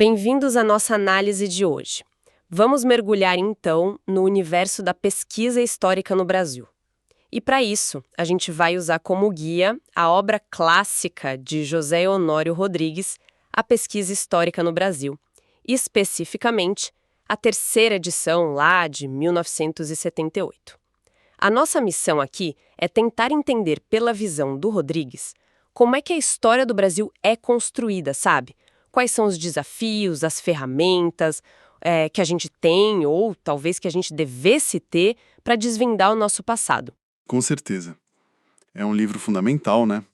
Bem-vindos à nossa análise de hoje. Vamos mergulhar, então, no universo da pesquisa histórica no Brasil. E para isso, a gente vai usar como guia a obra clássica de José Honório Rodrigues, A Pesquisa Histórica no Brasil, e especificamente a terceira edição lá de 1978. A nossa missão aqui é tentar entender pela visão do Rodrigues como é que a história do Brasil é construída, sabe? Quais são os desafios, as ferramentas que a gente tem ou talvez que a gente devesse ter para desvendar o nosso passado. Com certeza. É um livro fundamental, né?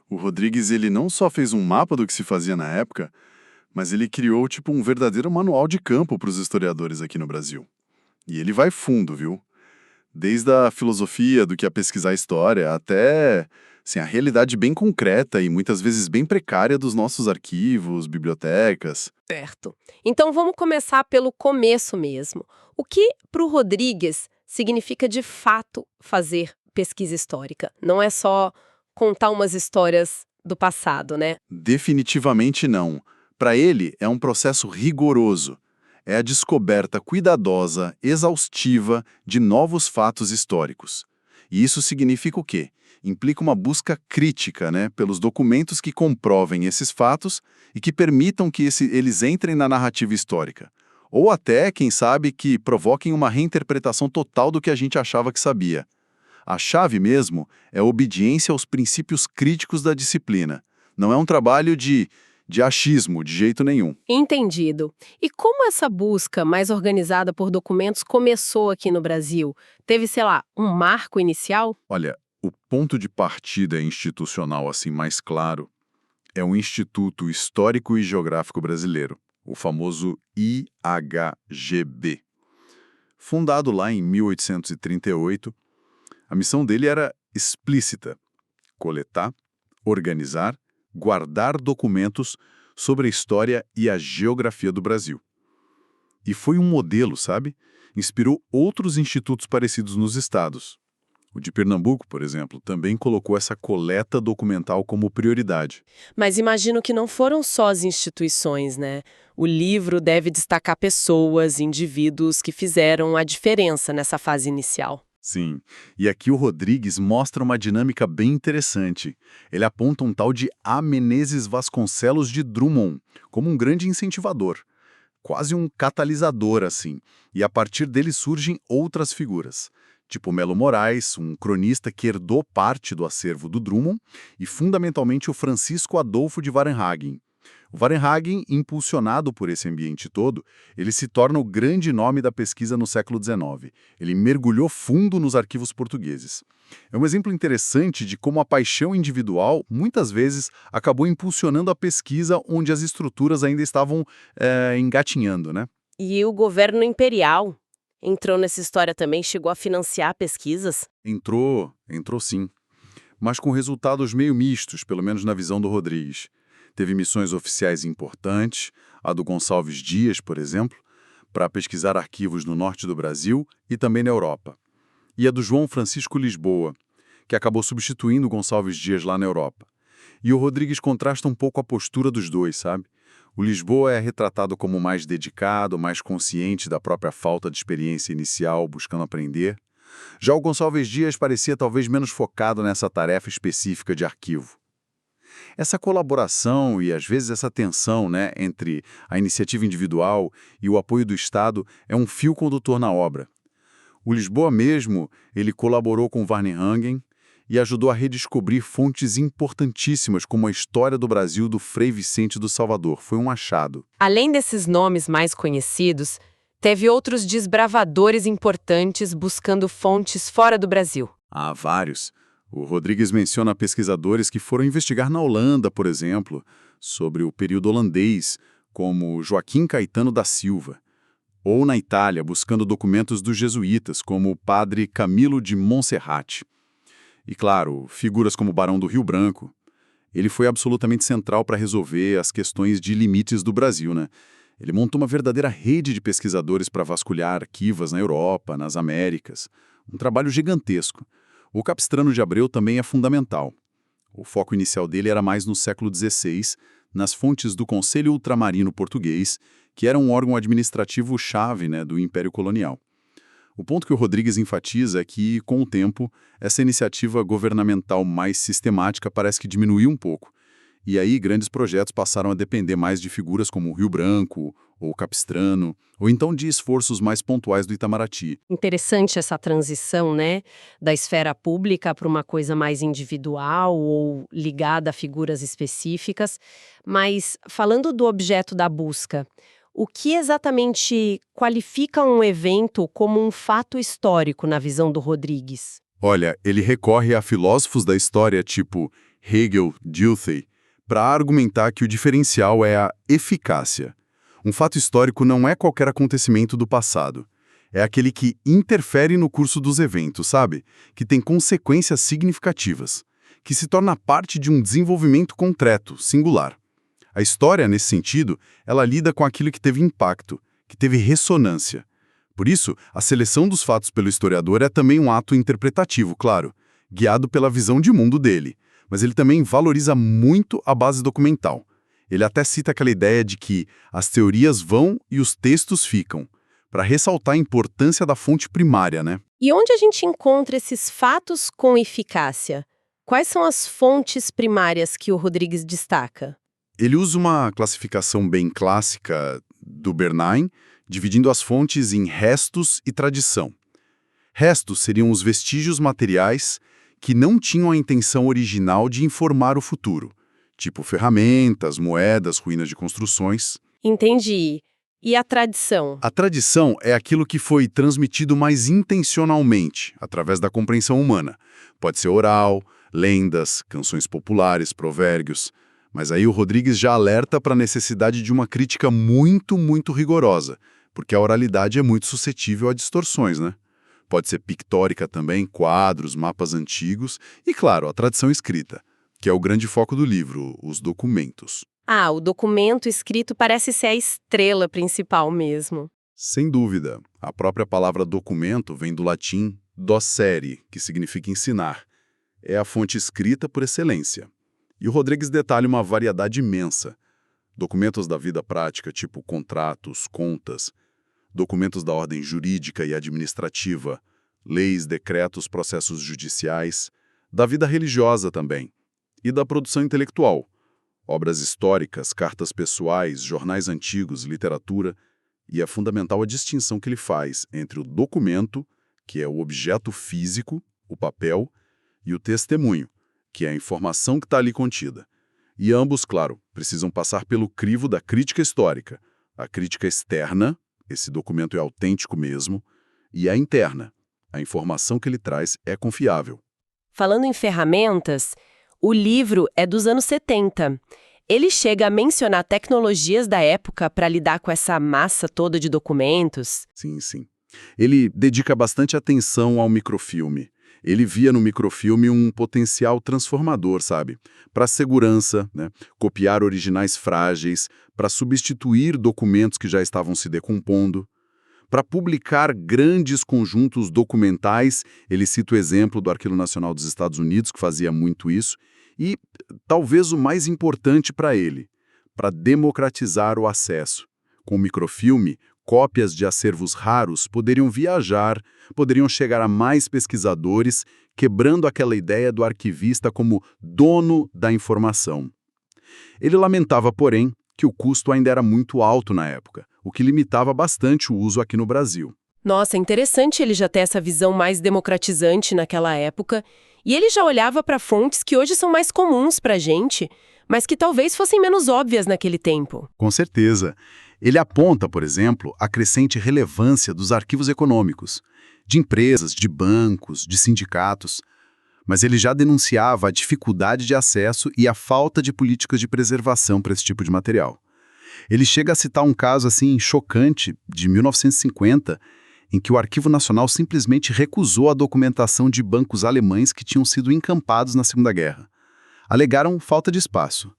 O Rodrigues, ele não só fez um mapa do que se fazia na época, mas ele criou tipo um verdadeiro manual de campo para os historiadores aqui no Brasil. E ele vai fundo, viu? Desde a filosofia do que é pesquisar a história até assim, a realidade bem concreta e muitas vezes bem precária dos nossos arquivos, bibliotecas. Certo. Então vamos começar pelo começo mesmo. O que, para o Rodrigues, significa de fato fazer pesquisa histórica? Não é só contar umas histórias do passado, né? Definitivamente não. Para ele, é um processo rigoroso. É a descoberta cuidadosa, exaustiva de novos fatos históricos. E isso significa o quê? Implica uma busca crítica, né, pelos documentos que comprovem esses fatos e que permitam que eles entrem na narrativa histórica. Ou até, quem sabe, que provoquem uma reinterpretação total do que a gente achava que sabia. A chave mesmo é a obediência aos princípios críticos da disciplina. Não é um trabalho de achismo, de jeito nenhum. Entendido. E como essa busca mais organizada por documentos começou aqui no Brasil? Teve, sei lá, um marco inicial? Olha, o ponto de partida institucional assim mais claro é o Instituto Histórico e Geográfico Brasileiro, o famoso IHGB. Fundado lá em 1838, a missão dele era explícita: coletar, organizar, guardar documentos sobre a história e a geografia do Brasil. E foi um modelo, sabe? Inspirou outros institutos parecidos nos estados. O de Pernambuco, por exemplo, também colocou essa coleta documental como prioridade. Mas imagino que não foram só as instituições, né? O livro deve destacar pessoas, indivíduos que fizeram a diferença nessa fase inicial. Sim, e aqui o Rodrigues mostra uma dinâmica bem interessante. Ele aponta um tal de A. Menezes Vasconcelos de Drummond como um grande incentivador, quase um catalisador assim, e a partir dele surgem outras figuras, tipo Melo Moraes, um cronista que herdou parte do acervo do Drummond, e fundamentalmente o Francisco Adolfo de Varенhagen. O Varенhagen, impulsionado por esse ambiente todo, ele se torna o grande nome da pesquisa no século XIX. Ele mergulhou fundo nos arquivos portugueses. É um exemplo interessante de como a paixão individual, muitas vezes, acabou impulsionando a pesquisa onde as estruturas ainda estavam engatinhando, né? E o governo imperial entrou nessa história também, chegou a financiar pesquisas? Entrou sim, mas com resultados meio mistos, pelo menos na visão do Rodrigues. Teve missões oficiais importantes, a do Gonçalves Dias, por exemplo, para pesquisar arquivos no norte do Brasil e também na Europa. E a do João Francisco Lisboa, que acabou substituindo o Gonçalves Dias lá na Europa. E o Rodrigues contrasta um pouco a postura dos dois, sabe? O Lisboa é retratado como mais dedicado, mais consciente da própria falta de experiência inicial, buscando aprender. Já o Gonçalves Dias parecia talvez menos focado nessa tarefa específica de arquivo. Essa colaboração e, às vezes, essa tensão, né, entre a iniciativa individual e o apoio do Estado é um fio condutor na obra. O Lisboa mesmo, ele colaborou com Varnhagen e ajudou a redescobrir fontes importantíssimas como a história do Brasil do Frei Vicente do Salvador. Foi um achado. Além desses nomes mais conhecidos, teve outros desbravadores importantes buscando fontes fora do Brasil. Há vários. O Rodrigues menciona pesquisadores que foram investigar na Holanda, por exemplo, sobre o período holandês, como Joaquim Caetano da Silva. Ou na Itália, buscando documentos dos jesuítas, como o padre Camilo de Monserrate. E, claro, figuras como o Barão do Rio Branco. Ele foi absolutamente central para resolver as questões de limites do Brasil, né? Ele montou uma verdadeira rede de pesquisadores para vasculhar arquivos na Europa, nas Américas. Um trabalho gigantesco. O Capistrano de Abreu também é fundamental. O foco inicial dele era mais no século XVI, nas fontes do Conselho Ultramarino Português, que era um órgão administrativo-chave, né, do Império Colonial. O ponto que o Rodrigues enfatiza é que, com o tempo, essa iniciativa governamental mais sistemática parece que diminuiu um pouco. E aí, grandes projetos passaram a depender mais de figuras como o Rio Branco, ou Capistrano, ou então de esforços mais pontuais do Itamaraty. Interessante essa transição, né, da esfera pública para uma coisa mais individual ou ligada a figuras específicas. Mas, falando do objeto da busca, o que exatamente qualifica um evento como um fato histórico na visão do Rodrigues? Olha, ele recorre a filósofos da história tipo Hegel, Dilthey, para argumentar que o diferencial é a eficácia. Um fato histórico não é qualquer acontecimento do passado. É aquele que interfere no curso dos eventos, sabe? Que tem consequências significativas, que se torna parte de um desenvolvimento concreto, singular. A história, nesse sentido, ela lida com aquilo que teve impacto, que teve ressonância. Por isso, a seleção dos fatos pelo historiador é também um ato interpretativo, claro, guiado pela visão de mundo dele. Mas ele também valoriza muito a base documental. Ele até cita aquela ideia de que as teorias vão e os textos ficam, para ressaltar a importância da fonte primária, né? E onde a gente encontra esses fatos com eficácia? Quais são as fontes primárias que o Rodrigues destaca? Ele usa uma classificação bem clássica do Bernheim, dividindo as fontes em restos e tradição. Restos seriam os vestígios materiais que não tinham a intenção original de informar o futuro, tipo ferramentas, moedas, ruínas de construções. Entendi. E a tradição? A tradição é aquilo que foi transmitido mais intencionalmente, através da compreensão humana. Pode ser oral, lendas, canções populares, provérbios. Mas aí o Rodrigues já alerta para a necessidade de uma crítica muito, muito rigorosa, porque a oralidade é muito suscetível a distorções, né? Pode ser pictórica também, quadros, mapas antigos e, claro, a tradição escrita, que é o grande foco do livro, os documentos. Ah, o documento escrito parece ser a estrela principal mesmo. Sem dúvida. A própria palavra documento vem do latim docere, que significa ensinar. É a fonte escrita por excelência. E o Rodrigues detalha uma variedade imensa. Documentos da vida prática, tipo contratos, contas, documentos da ordem jurídica e administrativa, leis, decretos, processos judiciais, da vida religiosa também, e da produção intelectual, obras históricas, cartas pessoais, jornais antigos, literatura, e é fundamental a distinção que ele faz entre o documento, que é o objeto físico, o papel, e o testemunho, que é a informação que está ali contida. E ambos, claro, precisam passar pelo crivo da crítica histórica, a crítica externa, esse documento é autêntico mesmo, e a interna, a informação que ele traz é confiável. Falando em ferramentas, o livro é dos anos 70. Ele chega a mencionar tecnologias da época para lidar com essa massa toda de documentos. Sim, sim. Ele dedica bastante atenção ao microfilme. Ele via no microfilme um potencial transformador, sabe? Para segurança, né? Copiar originais frágeis, para substituir documentos que já estavam se decompondo, para publicar grandes conjuntos documentais. Ele cita o exemplo do Arquivo Nacional dos Estados Unidos, que fazia muito isso, e talvez o mais importante para ele, para democratizar o acesso. Com o microfilme, cópias de acervos raros poderiam viajar, poderiam chegar a mais pesquisadores, quebrando aquela ideia do arquivista como dono da informação. Ele lamentava, porém, que o custo ainda era muito alto na época, o que limitava bastante o uso aqui no Brasil. Nossa, interessante ele já ter essa visão mais democratizante naquela época, e ele já olhava para fontes que hoje são mais comuns para a gente, mas que talvez fossem menos óbvias naquele tempo. Com certeza. Ele aponta, por exemplo, a crescente relevância dos arquivos econômicos, de empresas, de bancos, de sindicatos, mas ele já denunciava a dificuldade de acesso e a falta de políticas de preservação para esse tipo de material. Ele chega a citar um caso assim chocante de 1950, em que o Arquivo Nacional simplesmente recusou a documentação de bancos alemães que tinham sido encampados na Segunda Guerra. Alegaram falta de espaço.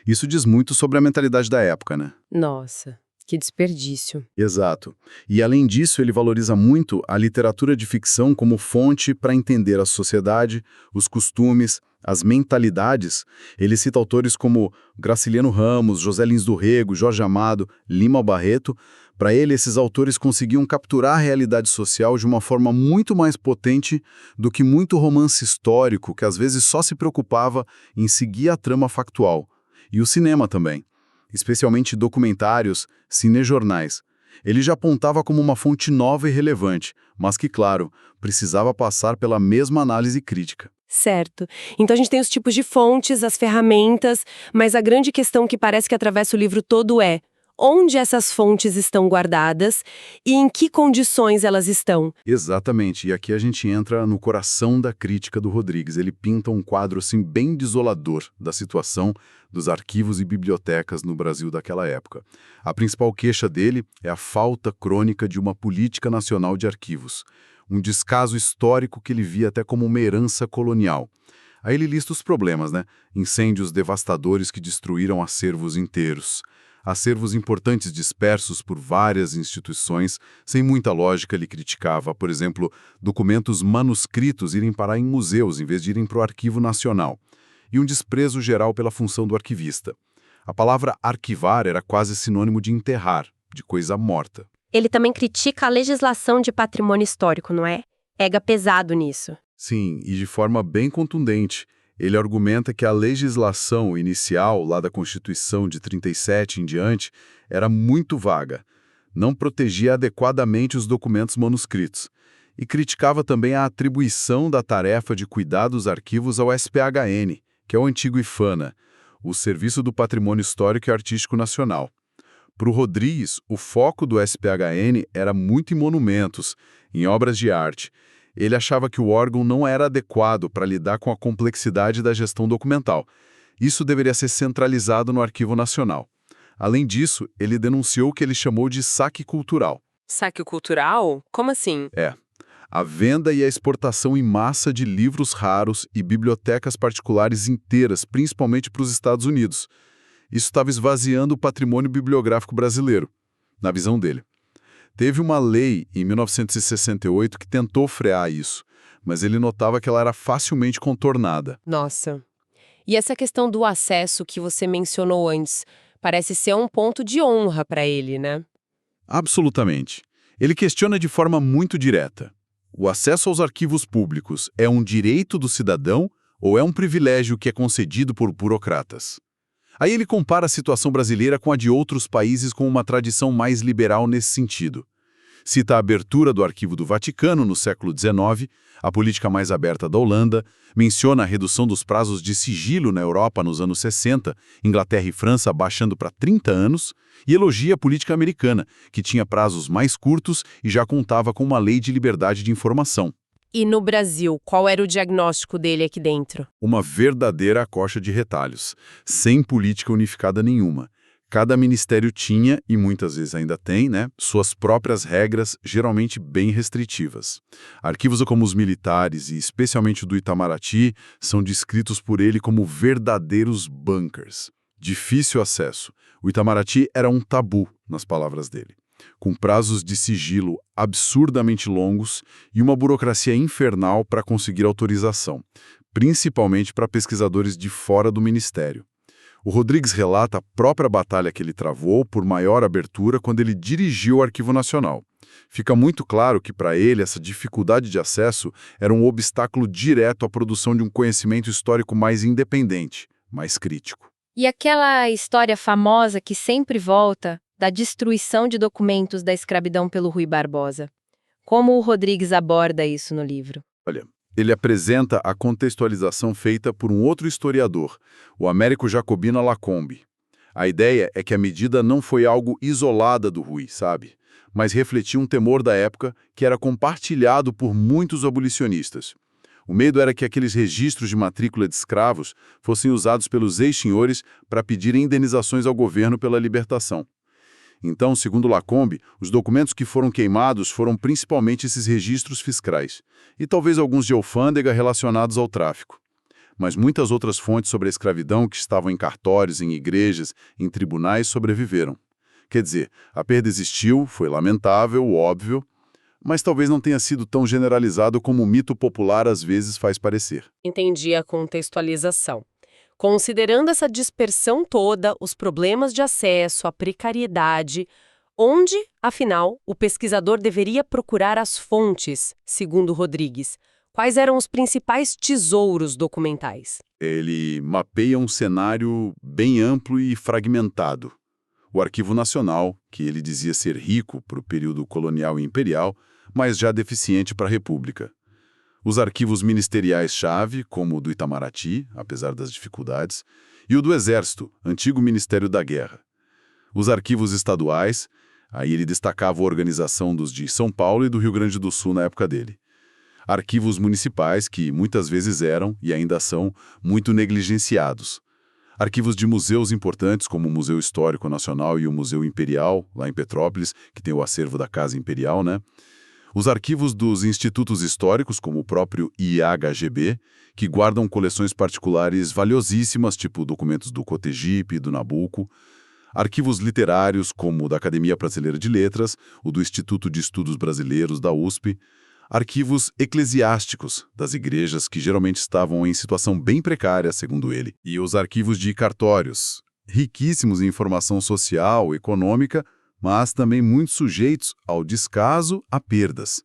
Isso diz muito sobre a mentalidade da época, né? Nossa, Que desperdício. Exato. E além disso, ele valoriza muito a literatura de ficção como fonte para entender a sociedade, os costumes, as mentalidades. Ele cita autores como Graciliano Ramos, José Lins do Rego, Jorge Amado, Lima Barreto. Para ele, esses autores conseguiam capturar a realidade social de uma forma muito mais potente do que muito romance histórico, que às vezes só se preocupava em seguir a trama factual. E o cinema também, especialmente documentários, cinejornais. Ele já apontava como uma fonte nova e relevante, mas que, claro, precisava passar pela mesma análise crítica. Certo. Então a gente tem os tipos de fontes, as ferramentas, mas a grande questão que parece que atravessa o livro todo é: onde essas fontes estão guardadas e em que condições elas estão? Exatamente, e aqui a gente entra no coração da crítica do Rodrigues. Ele pinta um quadro assim bem desolador da situação dos arquivos e bibliotecas no Brasil daquela época. A principal queixa dele é a falta crônica de uma política nacional de arquivos, um descaso histórico que ele via até como uma herança colonial. Aí ele lista os problemas, né? Incêndios devastadores que destruíram acervos inteiros. Acervos importantes dispersos por várias instituições, sem muita lógica. Ele criticava, por exemplo, documentos manuscritos irem parar em museus em vez de irem para o Arquivo Nacional. E um desprezo geral pela função do arquivista. A palavra arquivar era quase sinônimo de enterrar, de coisa morta. Ele também critica a legislação de patrimônio histórico, não é? Pega pesado nisso. Sim, e de forma bem contundente. Ele argumenta que a legislação inicial, lá da Constituição de 37 em diante, era muito vaga, não protegia adequadamente os documentos manuscritos, e criticava também a atribuição da tarefa de cuidar dos arquivos ao SPHN, que é o antigo IFANA, o Serviço do Patrimônio Histórico e Artístico Nacional. Para o Rodrigues, o foco do SPHN era muito em monumentos, em obras de arte. Ele achava que o órgão não era adequado para lidar com a complexidade da gestão documental. Isso deveria ser centralizado no Arquivo Nacional. Além disso, ele denunciou o que ele chamou de saque cultural. Saque cultural? Como assim? A venda e a exportação em massa de livros raros e bibliotecas particulares inteiras, principalmente para os Estados Unidos. Isso estava esvaziando o patrimônio bibliográfico brasileiro, na visão dele. Teve uma lei em 1968 que tentou frear isso, mas ele notava que ela era facilmente contornada. Nossa. E essa questão do acesso que você mencionou antes, parece ser um ponto de honra para ele, né? Absolutamente. Ele questiona de forma muito direta. O acesso aos arquivos públicos é um direito do cidadão ou é um privilégio que é concedido por burocratas? Aí ele compara a situação brasileira com a de outros países com uma tradição mais liberal nesse sentido. Cita a abertura do Arquivo do Vaticano no século XIX, a política mais aberta da Holanda, menciona a redução dos prazos de sigilo na Europa nos anos 60, Inglaterra e França baixando para 30 anos, e elogia a política americana, que tinha prazos mais curtos e já contava com uma lei de liberdade de informação. E no Brasil, qual era o diagnóstico dele aqui dentro? Uma verdadeira coxa de retalhos, sem política unificada nenhuma. Cada ministério tinha, e muitas vezes ainda tem, suas próprias regras, geralmente bem restritivas. Arquivos como os militares, e especialmente o do Itamaraty, são descritos por ele como verdadeiros bunkers. Difícil acesso. O Itamaraty era um tabu, nas palavras dele, com prazos de sigilo absurdamente longos e uma burocracia infernal para conseguir autorização, principalmente para pesquisadores de fora do ministério. O Rodrigues relata a própria batalha que ele travou por maior abertura quando ele dirigiu o Arquivo Nacional. Fica muito claro que, para ele, essa dificuldade de acesso era um obstáculo direto à produção de um conhecimento histórico mais independente, mais crítico. E aquela história famosa que sempre volta, da destruição de documentos da escravidão pelo Rui Barbosa. Como o Rodrigues aborda isso no livro? Olha, ele apresenta a contextualização feita por um outro historiador, o Américo Jacobino Lacombe. A ideia é que a medida não foi algo isolada do Rui, sabe? Mas refletia um temor da época que era compartilhado por muitos abolicionistas. O medo era que aqueles registros de matrícula de escravos fossem usados pelos ex-senhores para pedir indenizações ao governo pela libertação. Então, segundo Lacombe, os documentos que foram queimados foram principalmente esses registros fiscais, e talvez alguns de alfândega relacionados ao tráfico. Mas muitas outras fontes sobre a escravidão que estavam em cartórios, em igrejas, em tribunais sobreviveram. Quer dizer, a perda existiu, foi lamentável, óbvio, mas talvez não tenha sido tão generalizado como o mito popular às vezes faz parecer. Entendi a contextualização. Considerando essa dispersão toda, os problemas de acesso, a precariedade, onde, afinal, o pesquisador deveria procurar as fontes, segundo Rodrigues? Quais eram os principais tesouros documentais? Ele mapeia um cenário bem amplo e fragmentado. O Arquivo Nacional, que ele dizia ser rico para o período colonial e imperial, mas já deficiente para a República. Os arquivos ministeriais-chave, como o do Itamaraty, apesar das dificuldades, e o do Exército, antigo Ministério da Guerra. Os arquivos estaduais, aí ele destacava a organização dos de São Paulo e do Rio Grande do Sul na época dele. Arquivos municipais, que muitas vezes eram, e ainda são, muito negligenciados. Arquivos de museus importantes, como o Museu Histórico Nacional e o Museu Imperial, lá em Petrópolis, que tem o acervo da Casa Imperial, né? Os arquivos dos institutos históricos, como o próprio IAHGB, que guardam coleções particulares valiosíssimas, tipo documentos do Cotegipe e do Nabucco. Arquivos literários, como o da Academia Brasileira de Letras, o do Instituto de Estudos Brasileiros, da USP. Arquivos eclesiásticos, das igrejas que geralmente estavam em situação bem precária, segundo ele. E os arquivos de cartórios, riquíssimos em informação social, econômica, mas também muito sujeitos ao descaso, a perdas.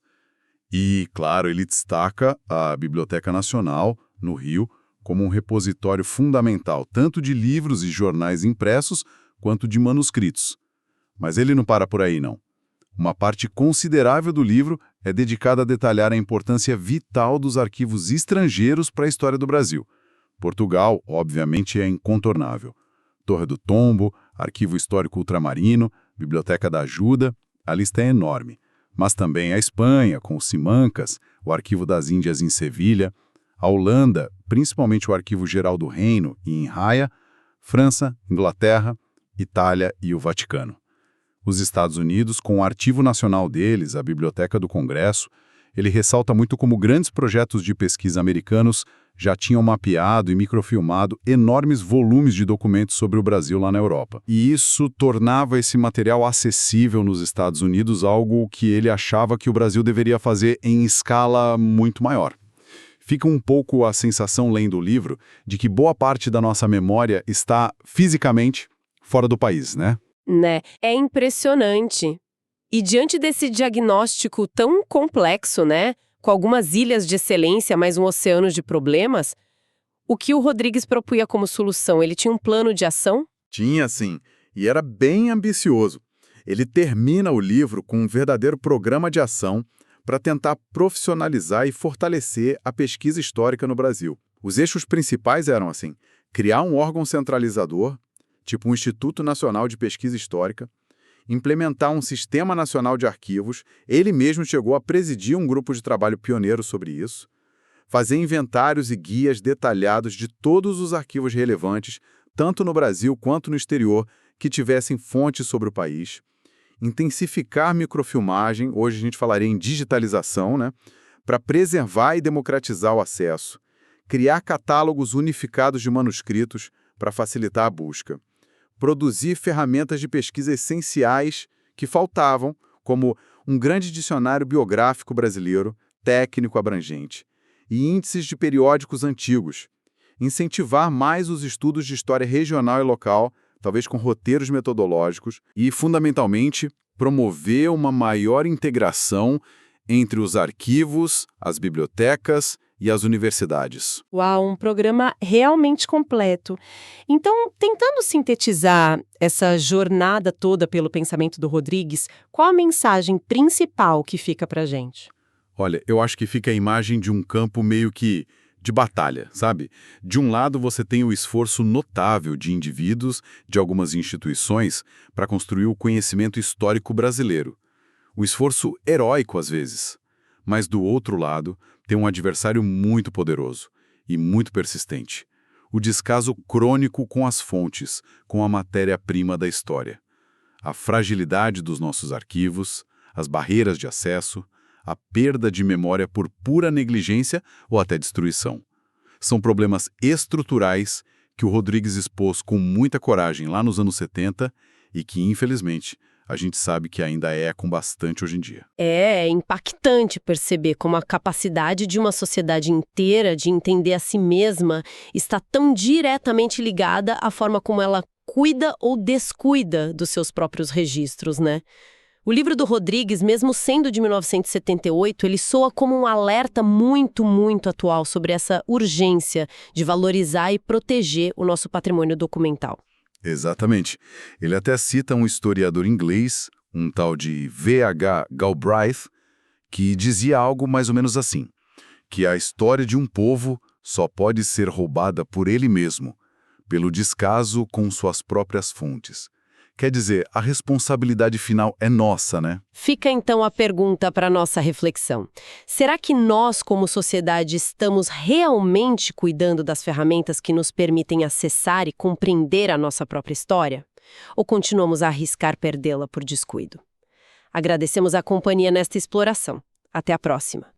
E, claro, ele destaca a Biblioteca Nacional, no Rio, como um repositório fundamental, tanto de livros e jornais impressos, quanto de manuscritos. Mas ele não para por aí, não. Uma parte considerável do livro é dedicada a detalhar a importância vital dos arquivos estrangeiros para a história do Brasil. Portugal, obviamente, é incontornável. Torre do Tombo, Arquivo Histórico Ultramarino, Biblioteca da Ajuda, a lista é enorme. Mas também a Espanha, com os Simancas, o Arquivo das Índias em Sevilha, a Holanda, principalmente o Arquivo Geral do Reino e em Haia, França, Inglaterra, Itália e o Vaticano. Os Estados Unidos, com o arquivo nacional deles, a Biblioteca do Congresso, ele ressalta muito como grandes projetos de pesquisa americanos já tinham mapeado e microfilmado enormes volumes de documentos sobre o Brasil lá na Europa. E isso tornava esse material acessível nos Estados Unidos, algo que ele achava que o Brasil deveria fazer em escala muito maior. Fica um pouco a sensação, lendo o livro, de que boa parte da nossa memória está fisicamente fora do país, né? É impressionante. E diante desse diagnóstico tão complexo, com algumas ilhas de excelência, mas um oceano de problemas, o que o Rodrigues propunha como solução? Ele tinha um plano de ação? Tinha, sim, e era bem ambicioso. Ele termina o livro com um verdadeiro programa de ação para tentar profissionalizar e fortalecer a pesquisa histórica no Brasil. Os eixos principais eram assim: criar um órgão centralizador, tipo um Instituto Nacional de Pesquisa Histórica, implementar um Sistema Nacional de Arquivos, ele mesmo chegou a presidir um grupo de trabalho pioneiro sobre isso, fazer inventários e guias detalhados de todos os arquivos relevantes, tanto no Brasil quanto no exterior, que tivessem fontes sobre o país, intensificar microfilmagem, hoje a gente falaria em digitalização, para preservar e democratizar o acesso, criar catálogos unificados de manuscritos para facilitar a busca, produzir ferramentas de pesquisa essenciais que faltavam, como um grande dicionário biográfico brasileiro, técnico abrangente, e índices de periódicos antigos, incentivar mais os estudos de história regional e local, talvez com roteiros metodológicos, e, fundamentalmente, promover uma maior integração entre os arquivos, as bibliotecas e as universidades. Uau, um programa realmente completo. Então, tentando sintetizar essa jornada toda pelo pensamento do Rodrigues, qual a mensagem principal que fica pra gente? Olha, eu acho que fica a imagem de um campo meio que de batalha, sabe? De um lado você tem o esforço notável de indivíduos, de algumas instituições, para construir o conhecimento histórico brasileiro. Um esforço heróico às vezes. Mas do outro lado, tem um adversário muito poderoso e muito persistente. O descaso crônico com as fontes, com a matéria-prima da história. A fragilidade dos nossos arquivos, as barreiras de acesso, a perda de memória por pura negligência ou até destruição. São problemas estruturais que o Rodrigues expôs com muita coragem lá nos anos 70 e que, infelizmente, a gente sabe que ainda com bastante hoje em dia. É impactante perceber como a capacidade de uma sociedade inteira de entender a si mesma está tão diretamente ligada à forma como ela cuida ou descuida dos seus próprios registros, né? O livro do Rodrigues, mesmo sendo de 1978, ele soa como um alerta muito, muito atual sobre essa urgência de valorizar e proteger o nosso patrimônio documental. Exatamente. Ele até cita um historiador inglês, um tal de V.H. Galbraith, que dizia algo mais ou menos assim, que a história de um povo só pode ser roubada por ele mesmo, pelo descaso com suas próprias fontes. Quer dizer, a responsabilidade final é nossa, né? Fica então a pergunta para nossa reflexão. Será que nós, como sociedade, estamos realmente cuidando das ferramentas que nos permitem acessar e compreender a nossa própria história? Ou continuamos a arriscar perdê-la por descuido? Agradecemos a companhia nesta exploração. Até a próxima!